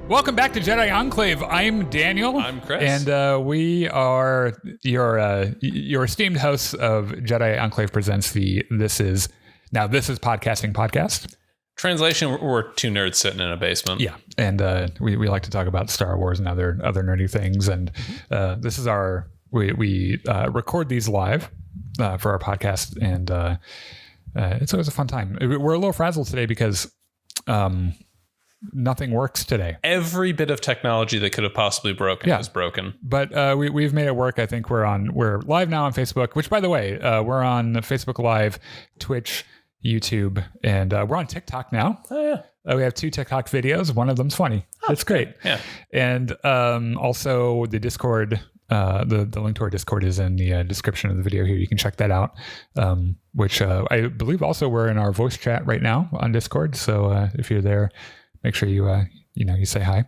Welcome back to Jedi Enclave. I'm Daniel. I'm Chris. And we are your esteemed hosts of Jedi Enclave presents the This Is Podcasting podcast. Translation, we're two nerds sitting in a basement. Yeah. And we like to talk about Star Wars and other nerdy things. And this is we record these live for our podcast. And it's always a fun time. We're a little frazzled today because nothing works today. Every bit of technology that could have possibly broken is broken. But we've made it work. I think we're live now on Facebook, which, by the way, we're on Facebook Live, Twitch, YouTube, and we're on TikTok now. Oh, yeah. We have 2 TikTok videos. One of them's funny. It's great. Yeah. And also the Discord, the link to our Discord is in the description of the video here. You can check that out, which I believe also we're in our voice chat right now on Discord. So if you're there, make sure you say hi.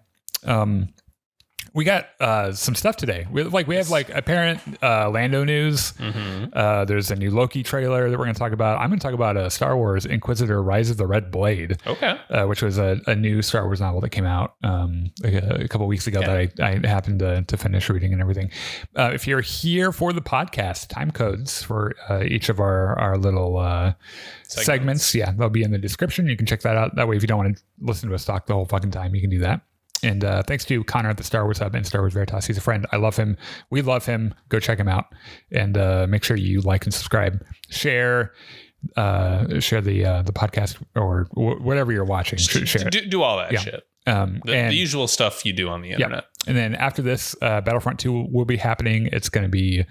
We got some stuff today. We have apparent Lando news. Mm-hmm. There's a new Loki trailer that we're going to talk about. I'm going to talk about Star Wars Inquisitor: Rise of the Red Blade. Okay. Which was a new Star Wars novel that came out a couple weeks ago that I happened to finish reading and everything. If you're here for the podcast, time codes for each of our little segments, they'll be in the description. You can check that out. That way, if you don't want to listen to us talk the whole fucking time, you can do that. And thanks to Connor at the Star Wars Hub and Star Wars Veritas. He's a friend. I love him. We love him. Go check him out. And make sure you like and subscribe. Share the podcast or whatever you're watching. Share it. Do all that shit. The usual stuff you do on the internet. And then after this, Battlefront 2 will be happening. It's going to be...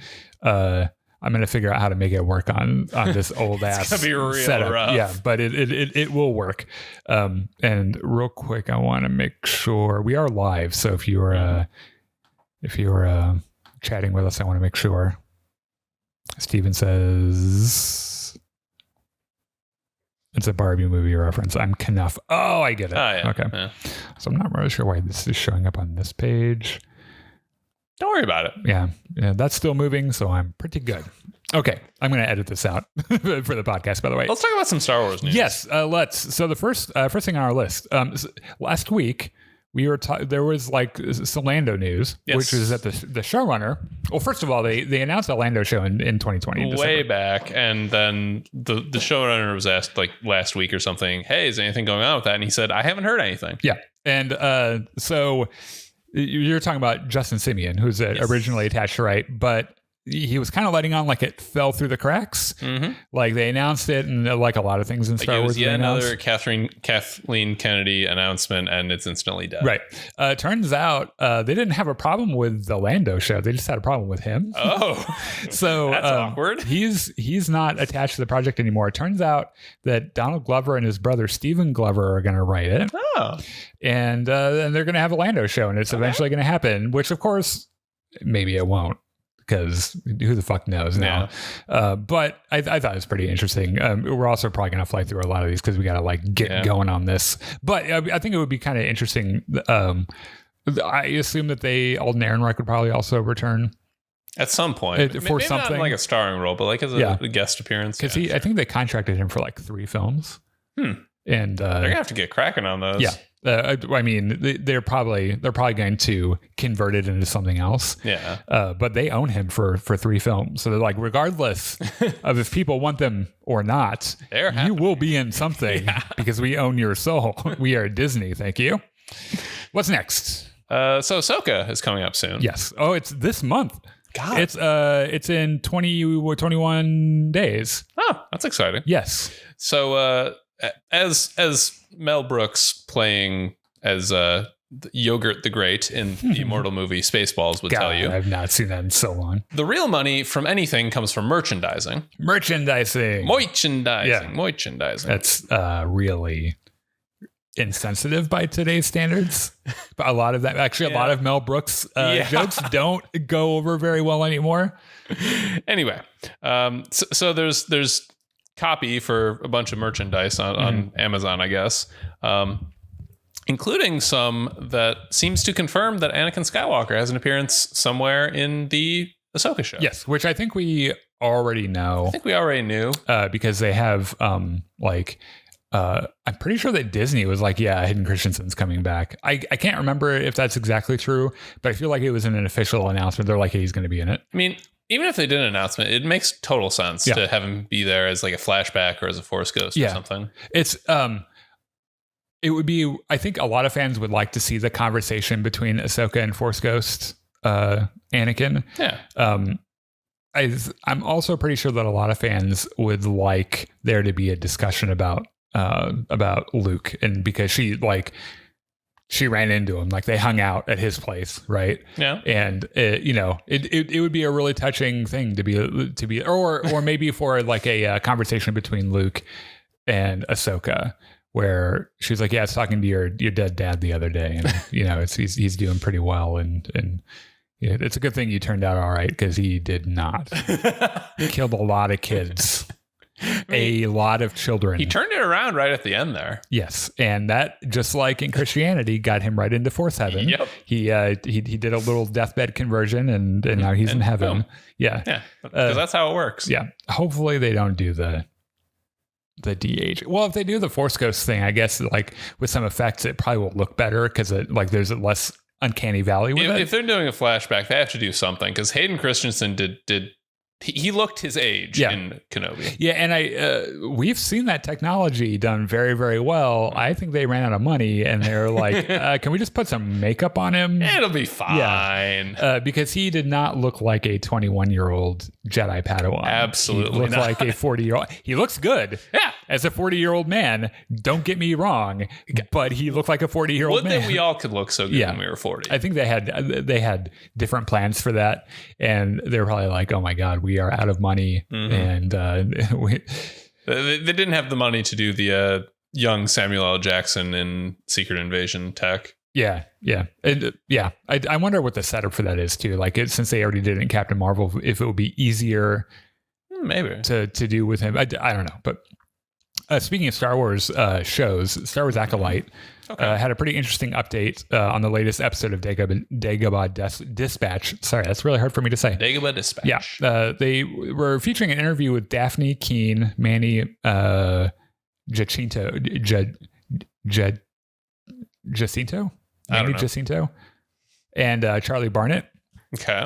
I'm going to figure out how to make it work on this old ass it's gonna be real setup. rough. Yeah, but it will work. And real quick, I want to make sure we are live. So if you're chatting with us, I want to make sure. Steven says it's a Barbie movie reference. I'm Knuff. Oh, I get it. Oh, yeah. Okay. Yeah. So I'm not really sure why this is showing up on this page. Don't worry about it. Yeah, that's still moving, so I'm pretty good. Okay, I'm going to edit this out for the podcast, by the way. Let's talk about some Star Wars news. Yes, let's. So the first thing on our list, last week, we were there was some Lando news, which was that the showrunner. Well, first of all, they announced a Lando show in 2020. Way back, and then the showrunner was asked last week or something, hey, is anything going on with that? And he said, I haven't heard anything. Yeah, and so... You're talking about Justin Simeon, who's originally attached to write, but he was kind of letting on like it fell through the cracks. Mm-hmm. Like they announced it, and like a lot of things in Star Wars. It was another Kathleen Kennedy announcement, and it's instantly dead. Right. Turns out they didn't have a problem with the Lando show; they just had a problem with him. Oh, so that's awkward. He's not attached to the project anymore. It turns out that Donald Glover and his brother Stephen Glover are going to write it. Oh, and they're going to have a Lando show, and it's eventually going to happen. Which, of course, maybe it won't. Because who the fuck knows now? Yeah. But I thought it was pretty interesting. We're also probably going to fly through a lot of these because we got to get going on this. But I think it would be kind of interesting. I assume that Alden Ehrenreich would probably also return at some point for maybe something, not like a starring role, but as a guest appearance. Because I think they contracted him for 3 films. And they're gonna have to get cracking on those. Yeah. I mean, they're probably going to convert it into something else. Yeah. But they own him for 3 films. So they're like, regardless of if people want them or not, you will be in something because we own your soul. We are Disney. Thank you. What's next? So Ahsoka is coming up soon. Yes. Oh, it's this month. God. It's in 21 days. Oh, that's exciting. Yes. So as Mel Brooks playing as Yogurt the Great in the immortal movie Spaceballs would tell you. I've not seen that in so long. The real money from anything comes from merchandising. Merchandising. That's really insensitive by today's standards. But a lot of that, actually, a lot of Mel Brooks jokes don't go over very well anymore. Anyway, so there's copy for a bunch of merchandise on Amazon, I guess, including some that seems to confirm that Anakin Skywalker has an appearance somewhere in the Ahsoka show. Yes, which I think we already know. I think we already knew because they have I'm pretty sure that Disney was like, yeah, Hayden Christensen's coming back. I can't remember if that's exactly true, but I feel like it was in an official announcement. They're like, hey, he's going to be in it. I mean, even if they did an announcement, it makes total sense to have him be there as like a flashback or as a Force ghost or something. It's it would be, I think a lot of fans would like to see the conversation between Ahsoka and Force Ghost Anakin. Yeah. I'm also pretty sure that a lot of fans would like there to be a discussion about Luke, and because she ran into him, like they hung out at his place, right? Yeah. And it would be a really touching thing to be or maybe for like a conversation between Luke and Ahsoka, where she's like, yeah, I was talking to your dead dad the other day, and he's doing pretty well, and it's a good thing you turned out all right, because he did not. He killed a lot of kids. A lot of children. He turned it around right at the end there. Yes, and that, just like in Christianity, got him right into Force heaven. Yep. He did a little deathbed conversion, and now he's in heaven. Boom. Yeah, because that's how it works. Yeah, hopefully they don't do the de-age. Well, if they do the Force Ghost thing, I guess like with some effects, it probably will look better because there's a less uncanny valley with it. If they're doing a flashback, they have to do something, because Hayden Christensen did. He looked his age in Kenobi. Yeah, and we've seen that technology done very, very well. I think they ran out of money, and they're like, can we just put some makeup on him? It'll be fine. Yeah. Because he did not look like a 21-year-old Jedi Padawan. Absolutely he looked like a 40-year-old. He looks good. Yeah. As a 40-year-old man, don't get me wrong, but he looked like a 40-year-old man. Would that we all could look so good when we were 40. I think they had different plans for that, and they were probably like, oh my God, we are out of money. And they didn't have the money to do the young Samuel L. Jackson in Secret Invasion tech. Yeah. And, I wonder what the setup for that is too. Like, since they already did it in Captain Marvel, if it would be easier maybe to do with him. I don't know. But speaking of Star Wars shows, Star Wars Acolyte had a pretty interesting update on the latest episode of Dagobah Dispatch. Sorry, that's really hard for me to say. Dagobah Dispatch. Yeah. They were featuring an interview with Daphne Keane, Manny Jacinto, and Charlie Barnett,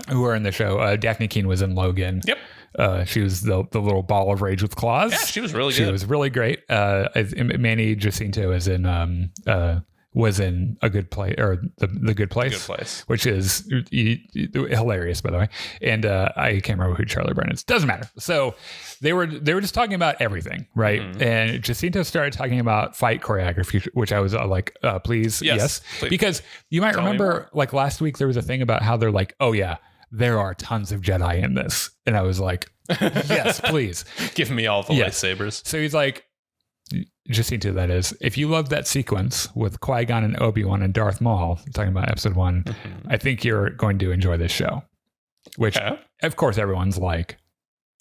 who are in the show. Daphne Keane was in Logan. Yep. She was the little ball of rage with claws. Yeah, she was really good. She was really great. Manny Jacinto was in A Good Place, or the Good Place, which is hilarious, by the way. And I can't remember who Charlie Brown is. Doesn't matter. So they were just talking about everything, right? And Jacinto started talking about fight choreography, which I was like, please, yes. Please. Because you might remember, like last week, there was a thing about how they're like, oh yeah, there are tons of Jedi in this. And I was like, yes, please. Give me all the lightsabers. So he's like, Jacinto, that is, if you love that sequence with Qui-Gon and Obi-Wan and Darth Maul, talking about episode 1, I think you're going to enjoy this show. Which, of course, everyone's like,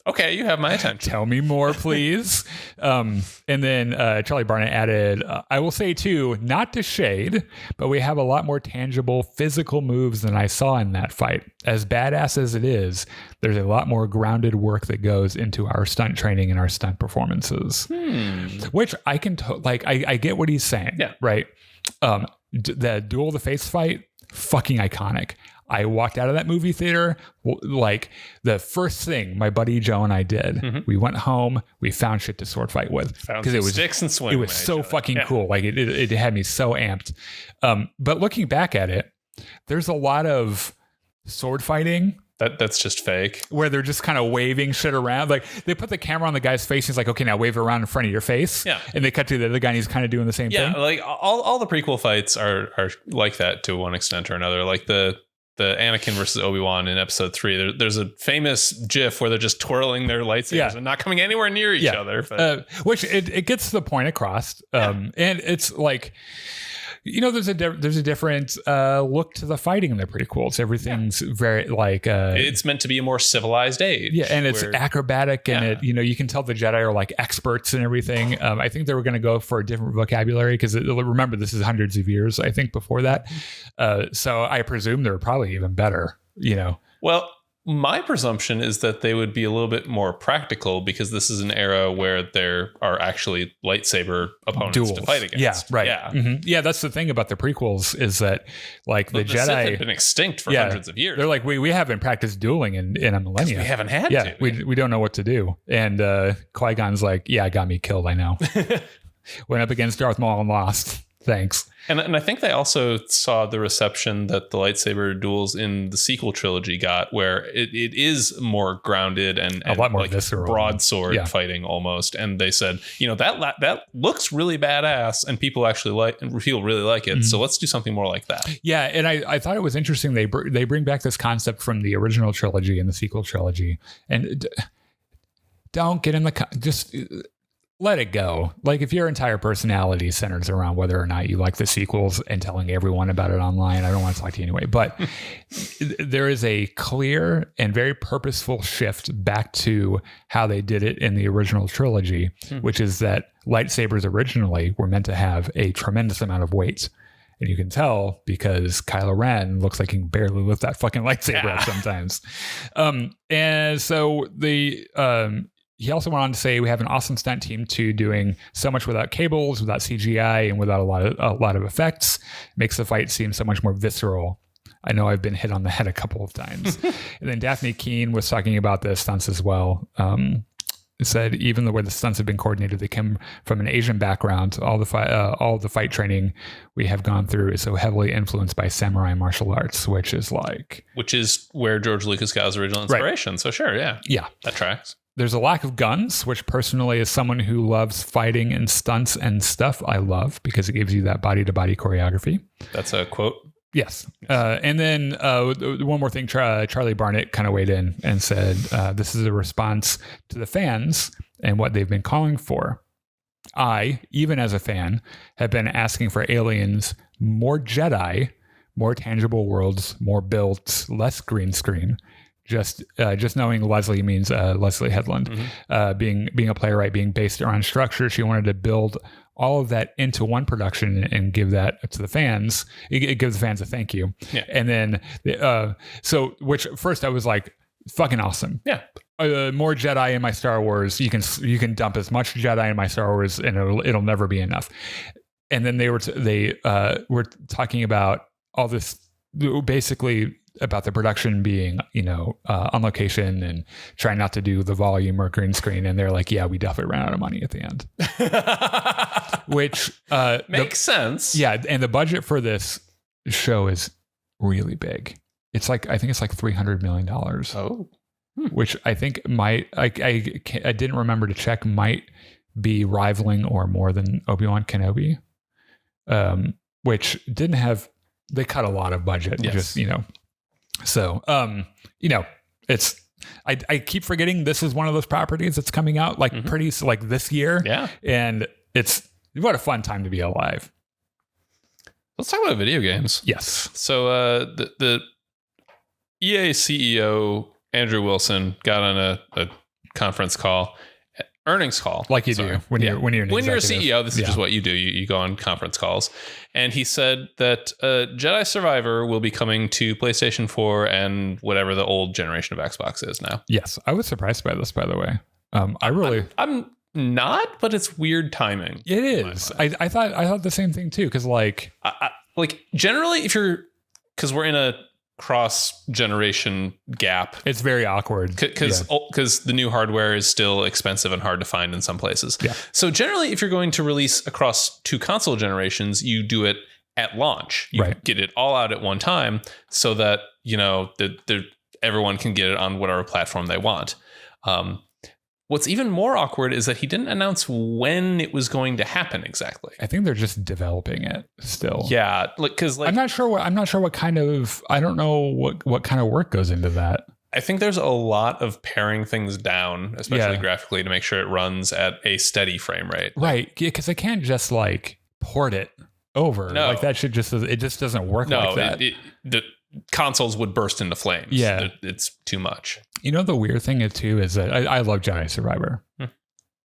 okay, you have my attention. Tell me more, please. And then Charlie Barnett added, I will say, too, not to shade, but we have a lot more tangible physical moves than I saw in that fight. As badass as it is, there's a lot more grounded work that goes into our stunt training and our stunt performances. Which I can, I get what he's saying, right? The Duel of the Fates fight, fucking iconic. I walked out of that movie theater, like the first thing my buddy Joe and I did, we went home, we found shit to sword fight with, because it was sticks and swing. It was so fucking cool. Like it had me so amped. But looking back at it, there's a lot of sword fighting that's just fake, where they're just kind of waving shit around. Like they put the camera on the guy's face. He's like, okay, now wave it around in front of your face. Yeah. And they cut to the other guy and he's kind of doing the same thing. Yeah. Like all the prequel fights are like that to one extent or another. Like the Anakin versus Obi-Wan in episode 3, there's a famous GIF where they're just twirling their lightsabers and not coming anywhere near each other. But. Which it gets the point across. And it's like, there's a different look to the fighting in the prequels. Everything's very like it's meant to be a more civilized age. Yeah, and it's acrobatic, and it you can tell the Jedi are like experts and everything. I think they were going to go for a different vocabulary because remember, this is hundreds of years I think before that. So I presume they're probably even better. Well, My presumption is that they would be a little bit more practical because this is an era where there are actually lightsaber opponents to fight against. Yeah, right. Yeah. Mm-hmm. Yeah, that's the thing about the prequels is that like the Jedi Sith had been extinct for hundreds of years. They're like, we haven't practiced dueling in a millennia. We haven't had to. We don't know what to do. And Qui-Gon's like, yeah, got me killed, I know. Went up against Darth Maul and lost. Thanks. And I think they also saw the reception that the lightsaber duels in the sequel trilogy got, where it is more grounded and a lot more like visceral, broadsword fighting almost. And they said, that looks really badass, and people actually really like it. Mm-hmm. So let's do something more like that. Yeah, and I thought it was interesting. They bring back this concept from the original trilogy and the sequel trilogy, and don't get in just. Let it go. Like if your entire personality centers around whether or not you like the sequels and telling everyone about it online, I don't want to talk to you anyway. But there is a clear and very purposeful shift back to how they did it in the original trilogy, which is that lightsabers originally were meant to have a tremendous amount of weight. And you can tell because Kylo Ren looks like he can barely lift that fucking lightsaber up sometimes. And so he also went on to say, we have an awesome stunt team too, doing so much without cables, without CGI, and without a lot of effects. Makes the fight seem so much more visceral. I know I've been hit on the head a couple of times. And then Daphne Keane was talking about the stunts as well. Said even the way the stunts have been coordinated, they come from an Asian background. All the fight training we have gone through is so heavily influenced by samurai martial arts, which is where George Lucas got his original inspiration. Right. So sure, yeah, that tracks. There's a lack of guns, which personally, as someone who loves fighting and stunts and stuff, I love because it gives you that body-to-body choreography. That's a quote. Yes. And then one more thing, Charlie Barnett kind of weighed in and said, this is a response to the fans and what they've been calling for. I, even as a fan, have been asking for aliens, more Jedi, more tangible worlds, more built, less green screen. Just knowing Leslie means Leslie Headland, being a playwright, being based around structure. She wanted to build all of that into one production and give that to the fans. It gives the fans a thank you. Yeah. And then, which first I was like, fucking awesome. Yeah. More Jedi in my Star Wars. You can dump as much Jedi in my Star Wars and it'll never be enough. And then they were talking about all this, basically about the production being, on location and trying not to do the volume or green screen. And they're like, yeah, we definitely ran out of money at the end. Which makes sense. Yeah. And the budget for this show is really big. I think it's like $300 million. Oh. Which I think I didn't remember to check, might be rivaling or more than Obi-Wan Kenobi. Which didn't have, they cut a lot of budget. Yes. So, it's, I keep forgetting this is one of those properties that's coming out pretty like this year. Yeah. And what a fun time to be alive. Let's talk about video games. Yes. So, the EA CEO, Andrew Wilson, got on a conference call, earnings call. Like you do when you're a CEO, this is just what you do. You go on conference calls. And he said that Jedi Survivor will be coming to PlayStation 4 and whatever the old generation of Xbox is now. Yes. I was surprised by this, by the way. I'm not, but it's weird timing. It is. I thought the same thing too. Cause generally because we're in a cross generation gap, it's very awkward because the new hardware is still expensive and hard to find in some places. Yeah. So generally, if you're going to release across 2 console generations, you do it at launch. You get it all out at one time so that everyone can get it on whatever platform they want. What's even more awkward is that he didn't announce when it was going to happen exactly. I think they're just developing it still. Yeah, because I'm not sure what kind of, I don't know what kind of work goes into that. I think there's a lot of paring things down, especially graphically, to make sure it runs at a steady frame rate. Right, because I can't just port it over. No. That should it just doesn't work like that. The consoles would burst into flames. Yeah, it's too much. The weird thing is that I love Jedi Survivor.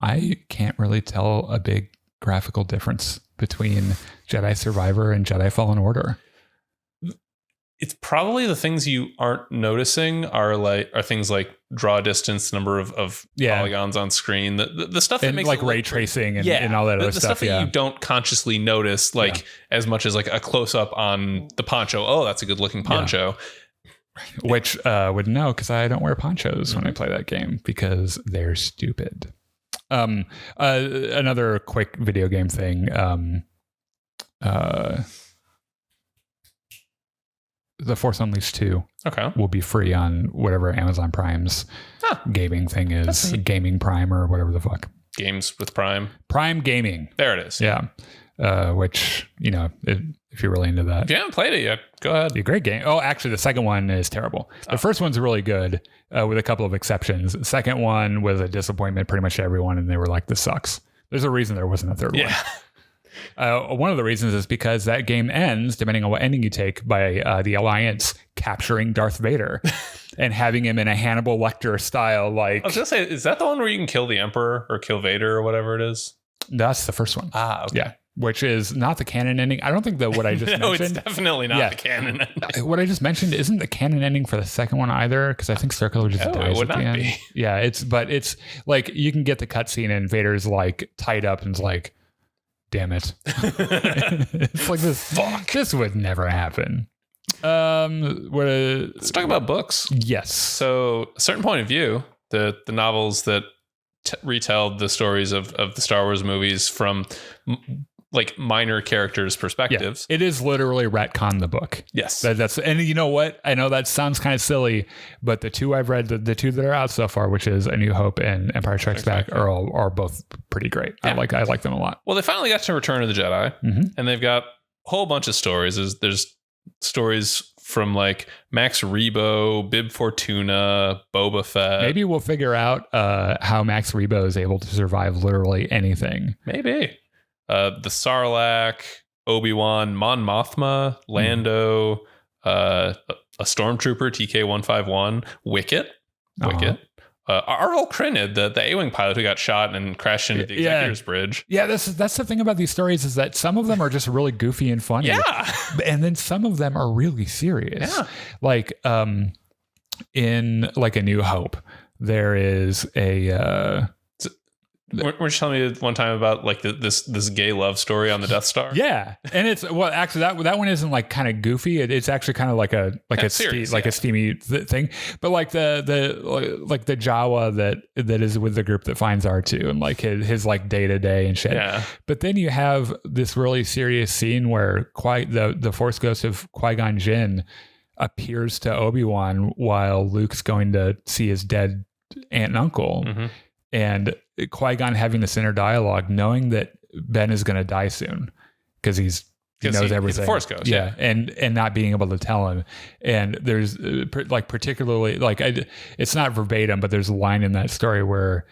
I can't really tell a big graphical difference between Jedi Survivor and Jedi Fallen Order. it's probably the things you aren't noticing are things like draw distance, number of polygons on screen, the stuff that and makes like it ray tracing and all that other the stuff that you don't consciously notice, as much as like a close up on the poncho. Oh, that's a good looking poncho. Which would know because I don't wear ponchos when I play that game because they're stupid. Another quick video game thing. The Force Unleashed 2 will be free on whatever Amazon Prime's gaming thing is. Gaming Prime or whatever the fuck. Games with Prime. Prime Gaming. There it is. Yeah. Which, if you're really into that. If you haven't played it yet, go ahead. Be a great game. Oh, actually, the second one is terrible. The first one's really good with a couple of exceptions. The second one was a disappointment pretty much to everyone, and they were like, this sucks. There's a reason there wasn't a third one. One of the reasons is because that game ends, depending on what ending you take, by the Alliance capturing Darth Vader and having him in a Hannibal Lecter style. Like, I was gonna say, is that the one where you can kill the Emperor or kill Vader or whatever it is? That's the first one. Okay. Yeah, which is not the canon ending. I don't think that what I just no, mentioned. It's definitely not the canon ending. What I just mentioned isn't the canon ending for the second one either, because I think Circular just dies at the end. Be. Yeah, it's like you can get the cutscene and Vader's like tied up and it's like, damn it. It's like this would never happen. Let's talk about books. Yes. So A Certain Point of View, the novels that retell the stories of the Star Wars movies from like minor characters' perspectives. Yeah, it is literally retcon the book. Yes. That's and you know what? I know that sounds kind of silly, but the two I've read, the two that are out so far, which is A New Hope and Empire Strikes Back, are both pretty great. Yeah. I like them a lot. Well, they finally got to Return of the Jedi, and they've got a whole bunch of stories. There's stories from like Max Rebo, Bib Fortuna, Boba Fett. Maybe we'll figure out how Max Rebo is able to survive literally anything. Maybe. The Sarlacc, Obi-Wan, Mon Mothma, Lando, a Stormtrooper, TK-151, Wicket, Arl Crinid, the A-Wing pilot who got shot and crashed into the Executor's Bridge. Yeah, that's the thing about these stories is that some of them are just really goofy and funny. Yeah. And then some of them are really serious. Yeah. Like in like A New Hope, there is a... Weren't you telling me one time about like this gay love story on the Death Star? Yeah, and it's actually that one isn't like kind of goofy. It's actually kind of like a serious, a steamy thing. But like the Jawa that is with the group that finds R2 and like his like day to day and shit. Yeah. But then you have this really serious scene where the Force Ghost of Qui-Gon Jinn appears to Obi-Wan while Luke's going to see his dead aunt and uncle. Mm-hmm. And Qui-Gon having this inner dialogue, knowing that Ben is going to die soon because he knows everything. He's a Force Ghost, yeah, and not being able to tell him. And there's like particularly like it's not verbatim, but there's a line in that story where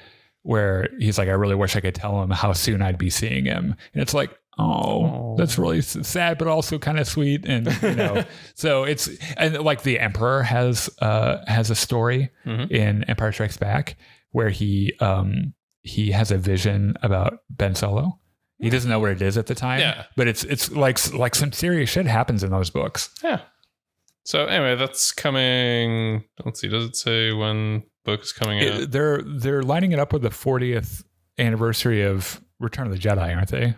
he's like, I really wish I could tell him how soon I'd be seeing him, and it's like, oh, that's really sad, but also kind of sweet, and so it's and like the Emperor has a story in Empire Strikes Back where he has a vision about Ben Solo. He doesn't know what it is at the time, but it's like some serious shit happens in those books. Yeah. So anyway, that's coming. Let's see. Does it say when book is coming out? They're lining it up with the 40th anniversary of Return of the Jedi, aren't they?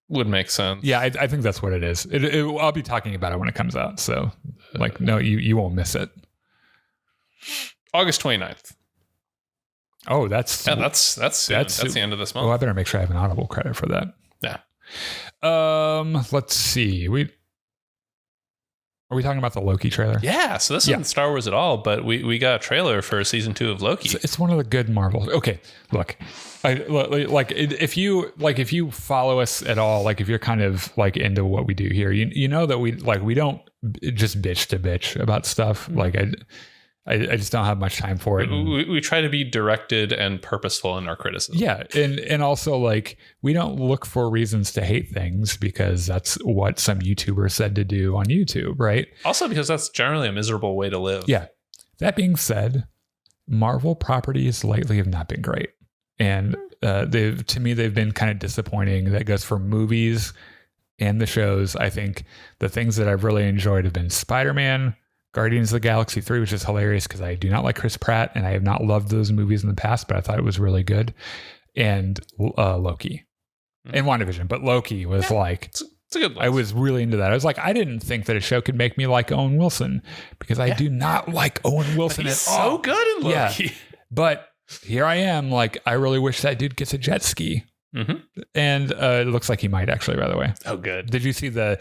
Would make sense. Yeah, I think that's what it is. I'll be talking about it when it comes out. So like, no, you won't miss it. August 29th. Oh, that's soon. That's the end of this month. Oh, I better make sure I have an Audible credit for that. Yeah. Let's see. Are we talking about the Loki trailer? Yeah. So this isn't Star Wars at all, but we got a trailer for season 2 of Loki. It's one of the good Marvel. Okay, look. If you follow us at all, like if you're kind of like into what we do here, you know that we don't just bitch to bitch about stuff. Like I just don't have much time for it. We try to be directed and purposeful in our criticism. Yeah. And also like we don't look for reasons to hate things because that's what some YouTuber said to do on YouTube, right? Also because that's generally a miserable way to live. Yeah. That being said, Marvel properties lately have not been great. And they've been kind of disappointing. That goes for movies, and the shows. I think the things that I've really enjoyed have been Spider-Man, Guardians of the Galaxy 3, which is hilarious because I do not like Chris Pratt and I have not loved those movies in the past, but I thought it was really good. And Loki and WandaVision. But Loki was it's a good list. I was really into that. I was like, I didn't think that a show could make me like Owen Wilson because I do not like Owen Wilson at all. So good in Loki. Yeah. But here I am, like, I really wish that dude gets a jet ski. Mm-hmm. And it looks like he might actually, by the way. Oh, good. Did you see the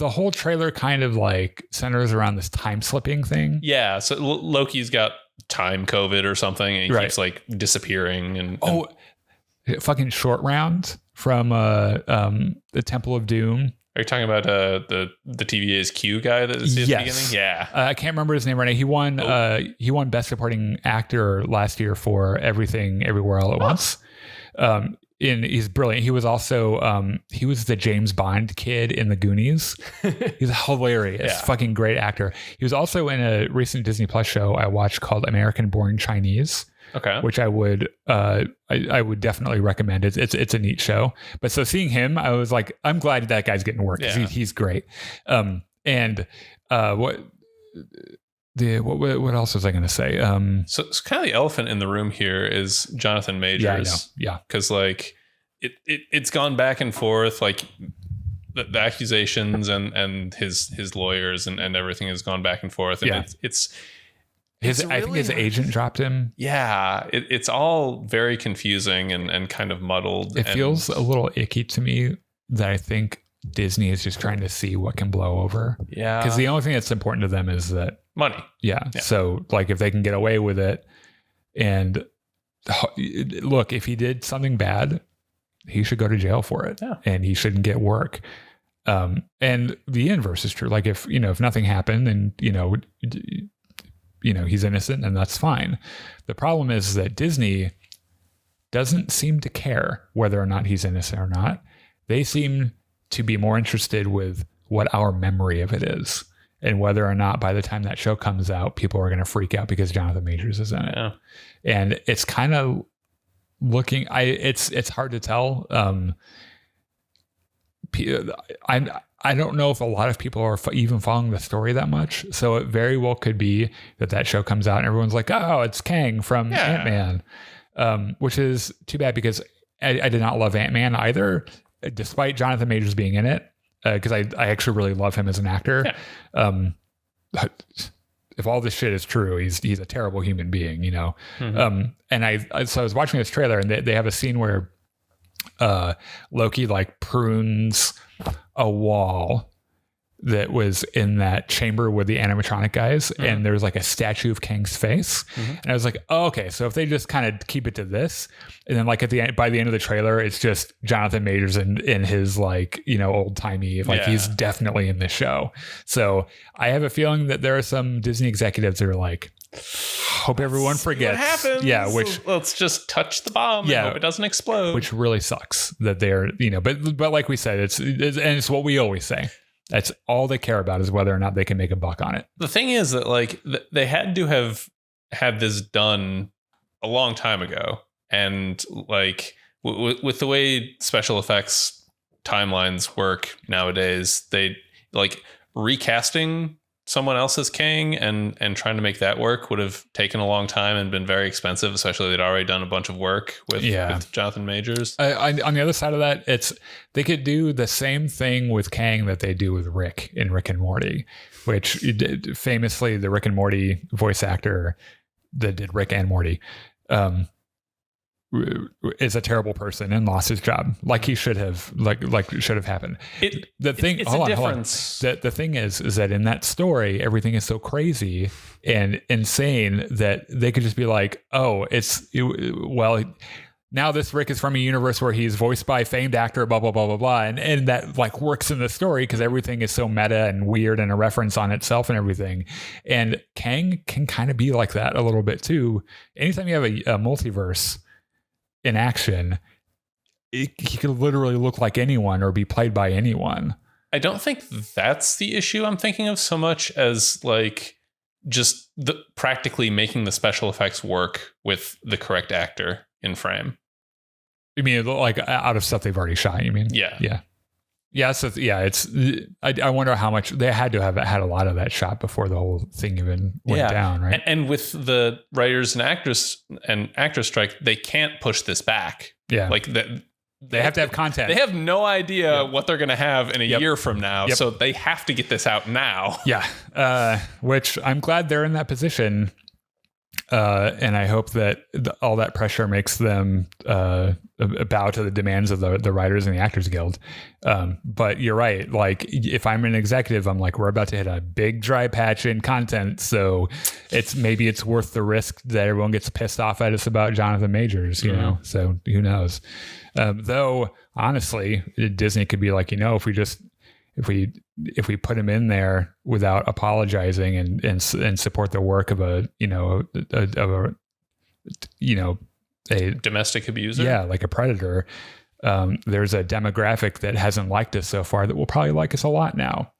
whole trailer kind of like centers around this time slipping thing? Yeah. So Loki's got time COVID or something, and he keeps like disappearing. And fucking Short Round from the Temple of Doom. Are you talking about the TVA's Q guy that is at the beginning? Yeah. I can't remember his name right now. He won Best Supporting Actor last year for Everything Everywhere All at Once. He's brilliant. He was also he was the James Bond kid in The Goonies. He's hilarious, fucking great actor. He was also in a recent Disney Plus show I watched called American Born Chinese. Okay, which I would definitely recommend. It's a neat show. But so seeing him, I was like, I'm glad that guy's getting work because he's great. What else was I going to say? So it's kind of the elephant in the room here is Jonathan Majors. Yeah, because like it's gone back and forth, like the accusations and his lawyers and everything has gone back and forth. And I think his agent dropped him. Yeah, it's all very confusing and kind of muddled. It feels a little icky to me that I think Disney is just trying to see what can blow over. Yeah. Because the only thing that's important to them is that money. Yeah. So like if they can get away with it, and look, if he did something bad, he should go to jail for it. Yeah. And he shouldn't get work. And the inverse is true. Like if nothing happened and, he's innocent and that's fine. The problem is that Disney doesn't seem to care whether or not he's innocent or not. They seem to be more interested with what our memory of it is and whether or not by the time that show comes out, people are going to freak out because Jonathan Majors is in it. Yeah. And it's kind of it's hard to tell. I don't know if a lot of people are even following the story that much. So it very well could be that show comes out and everyone's like, oh, it's Kang from Ant-Man, which is too bad because I did not love Ant-Man either, despite Jonathan Majors being in it, because I actually really love him as an actor. Yeah. If all this shit is true, he's a terrible human being, Mm-hmm. And so I was watching this trailer and they have a scene where Loki like prunes a wall that was in that chamber with the animatronic guys, mm-hmm. and there's like a statue of Kang's face, mm-hmm. and I was like, oh, okay, so if they just kind of keep it to this, and then like by the end of the trailer, it's just Jonathan Majors in his like old timey, like he's definitely in this show. So I have a feeling that there are some Disney executives that are like, hope everyone forgets. What happens? Yeah, let's just touch the bomb and hope it doesn't explode. Which really sucks that they're but like we said, it's what we always say. That's all they care about is whether or not they can make a buck on it. The thing is that like they had to have had this done a long time ago, and like with the way special effects timelines work nowadays, they like recasting someone else's Kang and trying to make that work would have taken a long time and been very expensive, especially they'd already done a bunch of work with Jonathan Majors. On the other side of that, they could do the same thing with Kang that they do with Rick in Rick and Morty, which famously the Rick and Morty voice actor that did Rick and Morty is a terrible person and lost his job like he should have should have happened. The thing is that in that story everything is so crazy and insane that they could just be like, oh, now this Rick is from a universe where he's voiced by famed actor blah blah blah blah blah, and that like works in the story because everything is so meta and weird and a reference on itself and everything. And Kang can kind of be like that a little bit too. Anytime you have a multiverse in action, he could literally look like anyone or be played by anyone. I don't think that's the issue I'm thinking of so much as like just practically making the special effects work with the correct actor in frame. You mean like out of stuff they've already shot? You mean? Yeah. So it's. I wonder how much they had to have had a lot of that shot before the whole thing even went down, right? And with the writers and actress strike, they can't push this back. Yeah, like that. They have to have content. They have no idea what they're going to have in a year from now, so they have to get this out now. Yeah, which I'm glad they're in that position. And I hope that all that pressure makes them bow to the demands of the writers and the Actors Guild. But you're right. Like, if I'm an executive, I'm like, we're about to hit a big dry patch in content. So maybe it's worth the risk that everyone gets pissed off at us about Jonathan Majors, you know? So who knows? Though, honestly, Disney could be like, if we put him in there without apologizing and support the work of a domestic abuser, like a predator, there's a demographic that hasn't liked us so far that will probably like us a lot now.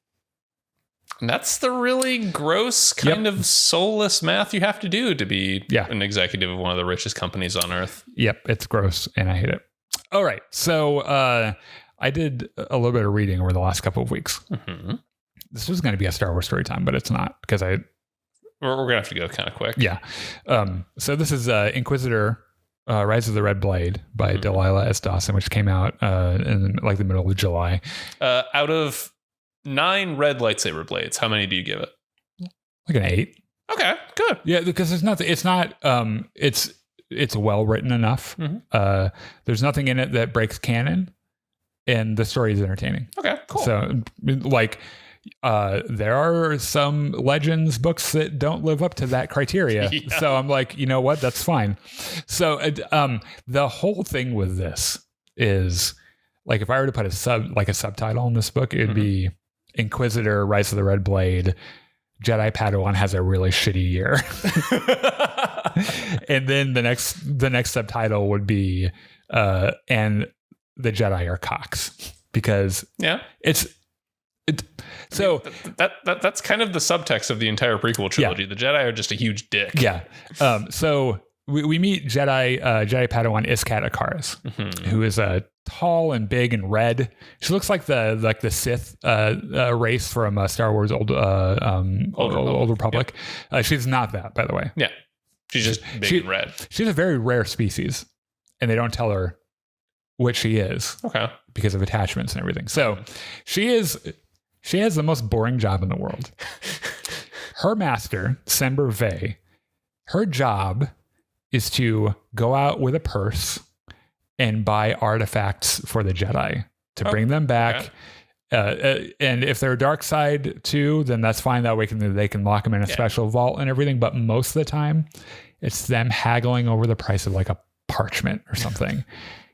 And that's the really gross kind of soulless math you have to do to be an executive of one of the richest companies on earth. Yep, it's gross and I hate it. All right, so I did a little bit of reading over the last couple of weeks. Mm-hmm. This was going to be a Star Wars story time, but it's not because we're going to have to go kind of quick. Yeah. So this is Inquisitor, Rise of the Red Blade by Delilah S. Dawson, which came out in like the middle of July. Out of 9 red lightsaber blades, how many do you give it? Like an 8. Okay, good. Yeah, because there's nothing. It's not. It's well written enough. Mm-hmm. There's nothing in it that breaks canon. And the story is entertaining. Okay, cool. So, like, there are some Legends books that don't live up to that criteria. Yeah. So I'm like, you know what? That's fine. So the whole thing with this is, like, if I were to put a subtitle on this book, it'd be Inquisitor, Rise of the Red Blade, Jedi Padawan has a really shitty year. And then the next subtitle would be and the Jedi are cocks, because so that's kind of the subtext of the entire prequel trilogy. The Jedi are just a huge dick. Yeah. So we meet Jedi Padawan Iskat Akaris, who is tall and big and red. She looks like the Sith race from Star Wars Old Republic. Yep. She's not that, by the way. Yeah. She's just big and red. She's a very rare species, and they don't tell her what she is, because of attachments and everything. So she has the most boring job in the world. Her master, Sember Vey, her job is to go out with a purse and buy artifacts for the Jedi to bring them back. Okay. And if they're dark side too, then that's fine. That way they can lock them in a special vault and everything. But most of the time, it's them haggling over the price of like a parchment or something.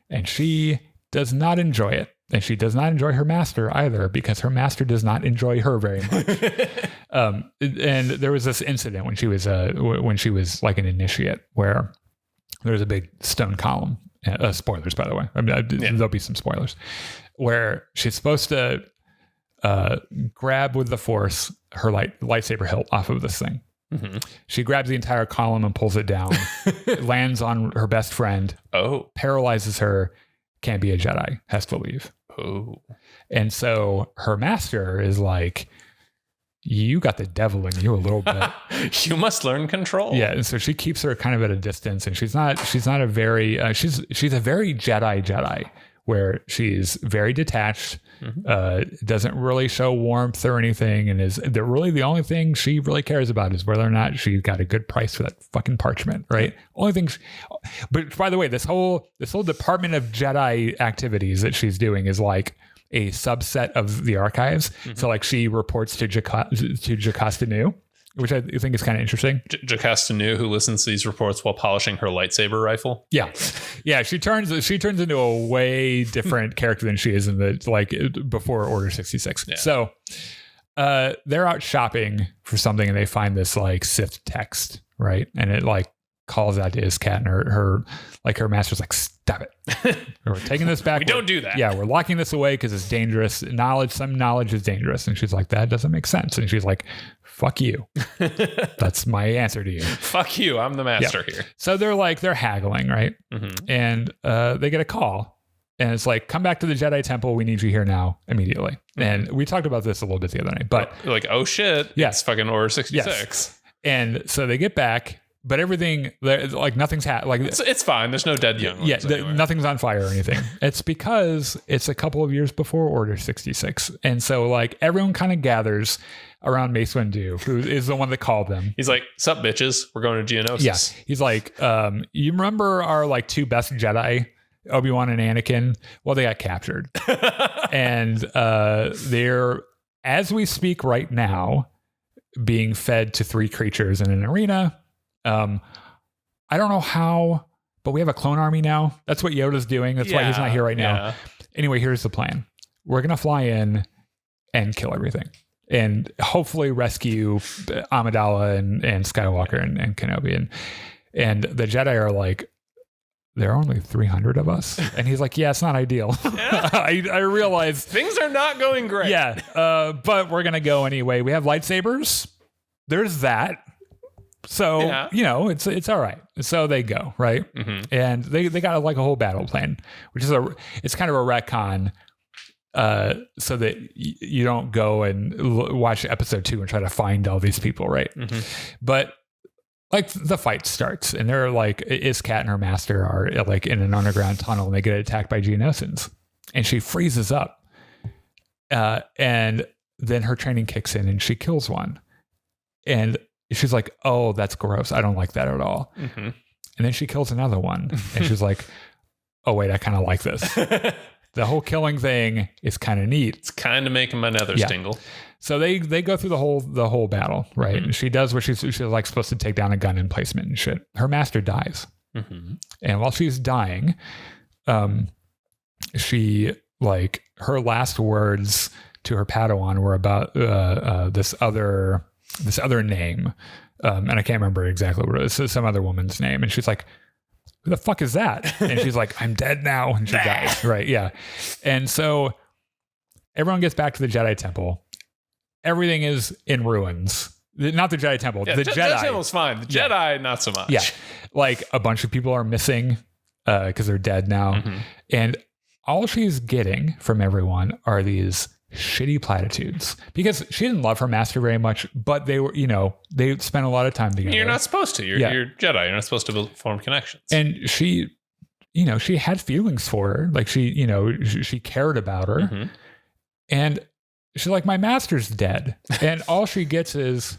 And she does not enjoy it. And she does not enjoy her master either, because her master does not enjoy her very much. And there was this incident when she was like an initiate, where there was a big stone column. Spoilers, by the way. I mean, there'll be some spoilers. Where she's supposed to grab with the Force her lightsaber hilt off of this thing. Mm-hmm. She grabs the entire column and pulls it down, lands on her best friend, paralyzes her, can't be a Jedi, has to leave. And so her master is like, you got the devil in you a little bit. You must learn control. Yeah, and so she keeps her kind of at a distance, and she's not a very she's a very Jedi, where she's very detached, doesn't really show warmth or anything, and is really the only thing she really cares about is whether or not she got a good price for that fucking parchment, right? Only thing. But by the way, this whole Department of Jedi activities that she's doing is like a subset of the archives. So like she reports to Jocasta Nu, which I think is kind of interesting. Jocasta Nu, who listens to these reports while polishing her lightsaber rifle. Yeah. She turns into a way different character than she is in before Order 66. Yeah. So they're out shopping for something, and they find this like Sith text, right? And it like calls out to Iskat, and her master's like, stop it. We're taking this back. We don't do that. Yeah, we're locking this away because it's dangerous. Some knowledge is dangerous. And she's like, that doesn't make sense. And she's like, fuck you. That's my answer to you. Fuck you. I'm the master here. So they're haggling, right? Mm-hmm. And they get a call. And it's like, come back to the Jedi Temple. We need you here now, immediately. Mm-hmm. And we talked about this a little bit the other night. But like, oh shit. Yeah. It's fucking Order 66. Yes. And so they get back. But everything, like nothing's like it's fine. There's no dead young ones. Yeah, nothing's on fire or anything. It's because it's a couple of years before Order 66, and so like everyone kind of gathers around Mace Windu, who is the one that called them. He's like, "Sup, bitches? We're going to Geonosis." Yeah, he's like, "You remember our like two best Jedi, Obi-Wan and Anakin? Well, they got captured, and they're, as we speak right now, being fed to 3 creatures in an arena." I don't know how, but we have a clone army now. That's what Yoda's doing. That's why he's not here right now. Anyway, here's the plan. We're going to fly in and kill everything and hopefully rescue Amidala and Skywalker and Kenobi. And the Jedi are like, there are only 300 of us. And he's like, yeah, it's not ideal. Yeah. I realize things are not going great. Yeah. But we're going to go anyway. We have lightsabers. There's that. So, it's all right. So they go, right? Mm-hmm. And they got like a whole battle plan, which is it's kind of a retcon so that you don't go and watch episode 2 and try to find all these people, right? Mm-hmm. But like the fight starts and they're like, Iskat and her master are like in an underground tunnel and they get attacked by Geonosins and she freezes up. And then her training kicks in and she kills one. And she's like, oh, that's gross. I don't like that at all. Mm-hmm. And then she kills another one. And she's like, oh, wait, I kind of like this. The whole killing thing is kind of neat. It's kind of making my nethers tingle. So they go through the whole battle, right? Mm-hmm. And she does what she's like supposed to take down a gun emplacement and shit. Her master dies. Mm-hmm. And while she's dying, she like her last words to her Padawan were about this other name. And I can't remember exactly what it was. It's some other woman's name. And she's like, who the fuck is that? And she's like, I'm dead now. And she dies. Right. Yeah. And so everyone gets back to the Jedi Temple. Everything is in ruins. Not the Jedi Temple. Yeah, the Jedi Temple's fine. The Jedi, not so much. Yeah. Like a bunch of people are missing because they're dead now. Mm-hmm. And all she's getting from everyone are these shitty platitudes because she didn't love her master very much, but they were, they spent a lot of time together. You're not supposed to. You're Jedi. You're not supposed to form connections. And she, she had feelings for her. Like she cared about her. Mm-hmm. And she's like, my master's dead. And all she gets is,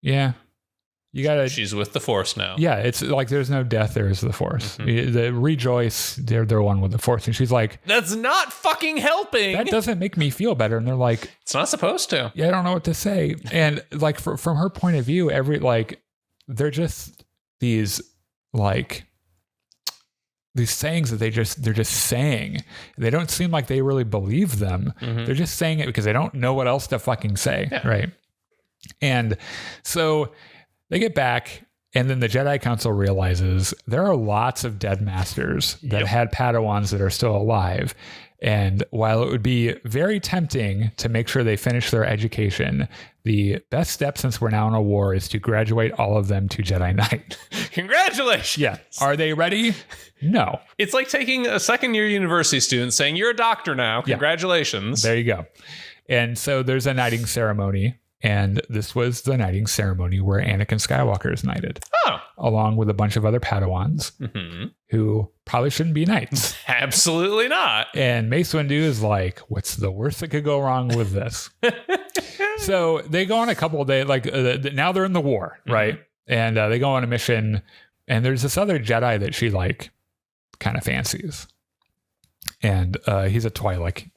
you gotta. She's with the Force now. Yeah, it's like there's no death. There is the Force. Mm-hmm. The rejoice. They're one with the Force, and she's like, "That's not fucking helping. That doesn't make me feel better." And they're like, "It's not supposed to." Yeah, I don't know what to say. And like from her point of view, they're just these sayings that they're just saying. They don't seem like they really believe them. Mm-hmm. They're just saying it because they don't know what else to fucking say, right? And so they get back, and then the Jedi Council realizes there are lots of dead masters that had Padawans that are still alive. And while it would be very tempting to make sure they finish their education, the best step, since we're now in a war, is to graduate all of them to Jedi Knight. Congratulations. Yeah. Are they ready? No. It's like taking a second-year university student saying, you're a doctor now. Congratulations. There you go. And so there's a knighting ceremony. And this was the knighting ceremony where Anakin Skywalker is knighted, along with a bunch of other Padawans who probably shouldn't be knights. Absolutely not. And Mace Windu is like, what's the worst that could go wrong with this? So they go on a couple of days, now they're in the war, right? And they go on a mission, and there's this other Jedi that she kind of fancies. And he's a Twi'lek.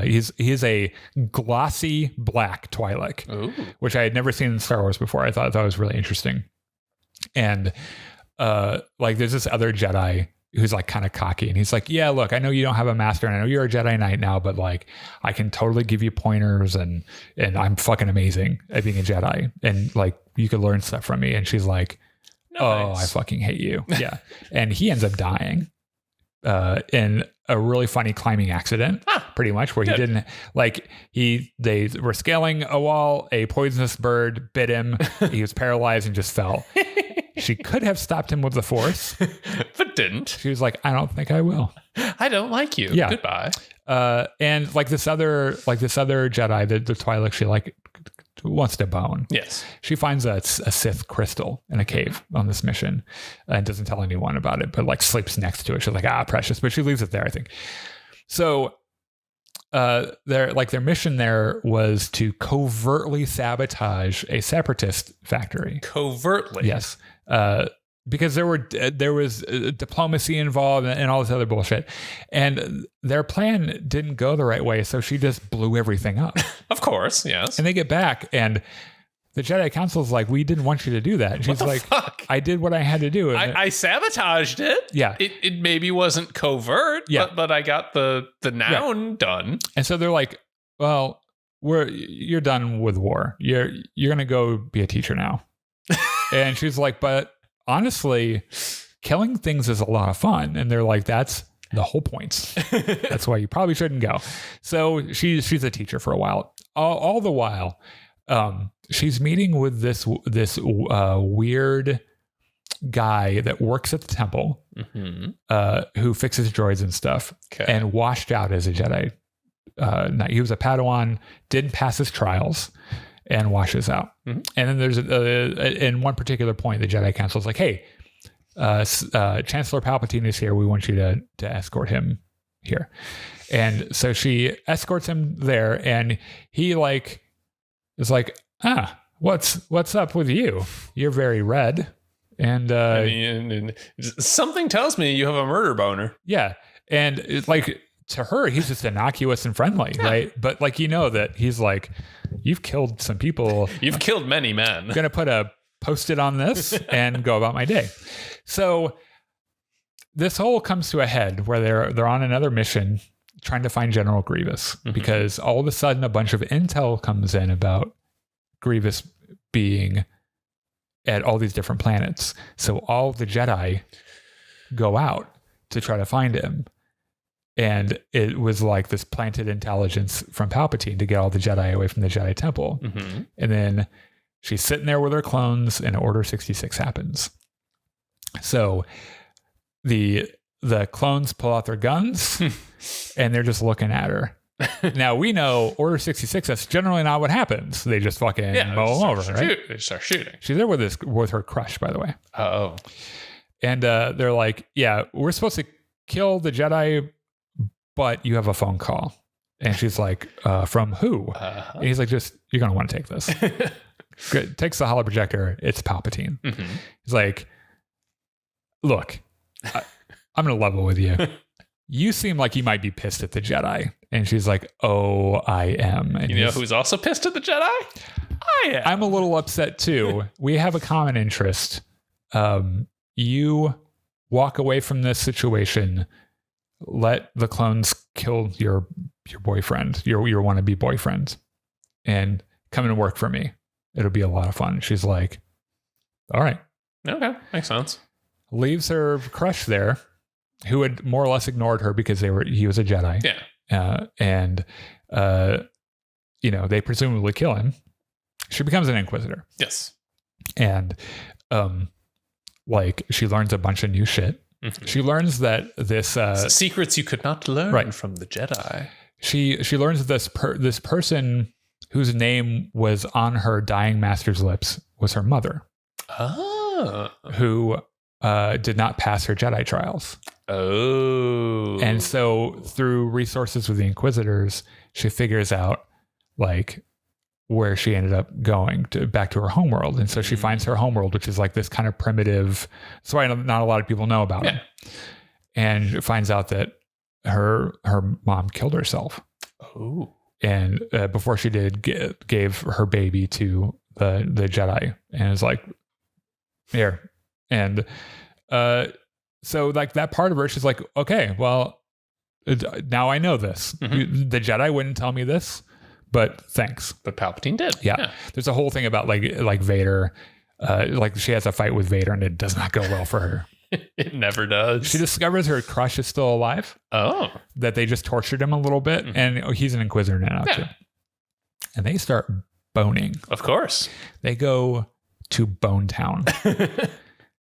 He's a glossy black Twi'lek, which I had never seen in Star Wars before. I thought that was really interesting. And there's this other Jedi who's kind of cocky, and he's like, yeah, look, I know you don't have a master, and I know you're a Jedi Knight now, but I can totally give you pointers, and I'm fucking amazing at being a Jedi, and you could learn stuff from me. And she's like, nice. Oh, I fucking hate you. Yeah. And he ends up dying. in a really funny climbing accident, pretty much, where he didn't they were scaling a wall, a poisonous bird bit him, he was paralyzed and just fell. She could have stopped him with the Force, but didn't. She was like, I don't think I will. I don't like you. Yeah. Goodbye. And like this other Jedi, the Twi'lek, she wants to bone. Yes. She finds a Sith crystal in a cave on this mission and doesn't tell anyone about it, but like sleeps next to it. She's like, precious, but she leaves it there, I think. So their mission there was to covertly sabotage a separatist factory. Covertly? Yes. Because there was diplomacy involved and all this other bullshit, and their plan didn't go the right way, so she just blew everything up. Of course, yes. And they get back, and the Jedi Council's like, "We didn't want you to do that." And she's like, fuck? "I did what I had to do." I sabotaged it. Yeah, it maybe wasn't covert. Yeah, but I got the noun done. And so they're like, "Well, you're done with war. You're gonna go be a teacher now." And she's like, "But." Honestly, killing things is a lot of fun. And they're like, that's the whole point. That's why you probably shouldn't go. So she's a teacher for a while. All the while, she's meeting with this weird guy that works at the temple, who fixes droids and stuff, and washed out as a Jedi Knight. He was a Padawan, didn't pass his trials, and washes out. And then there's in one particular point, the Jedi Council is like, hey, Chancellor Palpatine is here. We want you to escort him here. And so she escorts him there, and he is like, what's up with you? You're very red. And something tells me you have a murder boner. Yeah. And to her, he's just innocuous and friendly, right? But that he's like, you've killed some people. You've killed many men. I'm gonna put a post-it on this and go about my day. So this whole comes to a head where they're on another mission trying to find General Grievous, because all of a sudden a bunch of intel comes in about Grievous being at all these different planets. So all the Jedi go out to try to find him. And it was like this planted intelligence from Palpatine to get all the Jedi away from the Jedi Temple. And then she's sitting there with her clones, and Order 66 happens. So the clones pull out their guns, and they're just looking at her. Now, we know Order 66, that's generally not what happens. They just fucking mow them over, right? They start shooting. She's there with her crush, by the way. Oh. And they're like, yeah, we're supposed to kill the Jedi, but you have a phone call. And she's like, from who? And he's like, you're going to want to take this. Good. Takes the holoprojector. It's Palpatine. He's like, look, I'm going to level with you. You seem like you might be pissed at the Jedi. And she's like, oh, I am. And you know who's also pissed at the Jedi? I am. I'm a little upset too. We have a common interest. You walk away from this situation. Let the clones kill your boyfriend, your wannabe boyfriend, and come and work for me. It'll be a lot of fun. She's like, all right. Okay. Makes sense. Leaves her crush there, who had more or less ignored her because he was a Jedi. Yeah. And they presumably kill him. She becomes an Inquisitor. Yes. And she learns a bunch of new shit. She learns that this secrets you could not learn from the Jedi. She learns that this person whose name was on her dying master's lips was her mother. Oh. Who did not pass her Jedi trials. Oh. And so through resources with the Inquisitors, she figures out where she ended up going back to her homeworld. And so she finds her homeworld, which is like this kind of primitive. That's why not a lot of people know about it. And finds out that her mom killed herself. Oh. And before she did, gave her baby to the Jedi, and is like, here. And so that part of her, she's like, okay, well, now I know this. The Jedi wouldn't tell me this. But thanks. But Palpatine did. Yeah. There's a whole thing about like Vader. She has a fight with Vader, and it does not go well for her. It never does. She discovers her crush is still alive. Oh. That they just tortured him a little bit. And he's an Inquisitor now, too. And they start boning. Of course. They go to Bone Town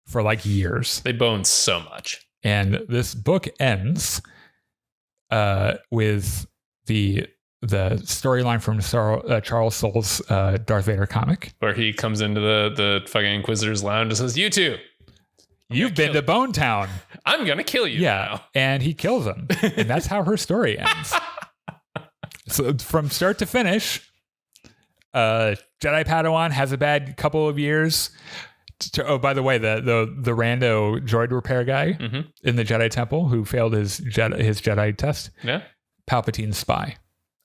for like years. They bone so much. And this book ends with the storyline from Charles Soule's Darth Vader comic, where he comes into the fucking Inquisitor's lounge and says, "You two, you've been to Bone Town. I'm gonna kill you." now. And he kills him, and that's how her story ends. So from start to finish, Jedi Padawan has a bad couple of years. Oh, by the way, the rando droid repair guy in the Jedi Temple who failed his Jedi test. Yeah, Palpatine's spy.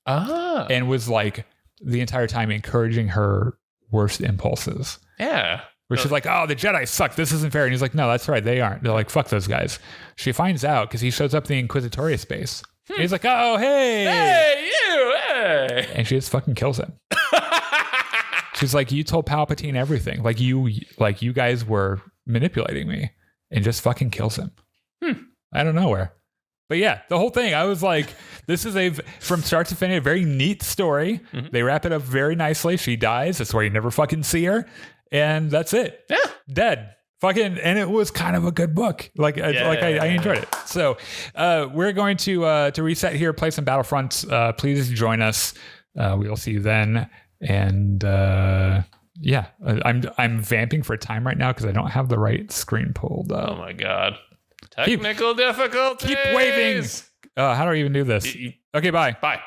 And was like the entire time encouraging her worst impulses. Yeah. Where she's like, oh, the Jedi suck. This isn't fair. And he's like, no, that's right. They aren't. They're like, fuck those guys. She finds out because he shows up in the Inquisitorius base. And he's like, oh, hey. Hey, you, hey. And she just fucking kills him. She's like, you told Palpatine everything. Like you guys were manipulating me. And just fucking kills him. Out of nowhere. But yeah, the whole thing, I was like, this is from start to finish, a very neat story. They wrap it up very nicely. She dies. That's why you never fucking see her. And that's it. Yeah. Dead. Fucking, and it was kind of a good book. I enjoyed it. So we're going to reset here, play some Battlefront. Please join us. We will see you then. And I'm vamping for time right now because I don't have the right screen pulled up. Oh my God. Technical difficulties. Keep waving. How do I even do this? Okay, bye. Bye.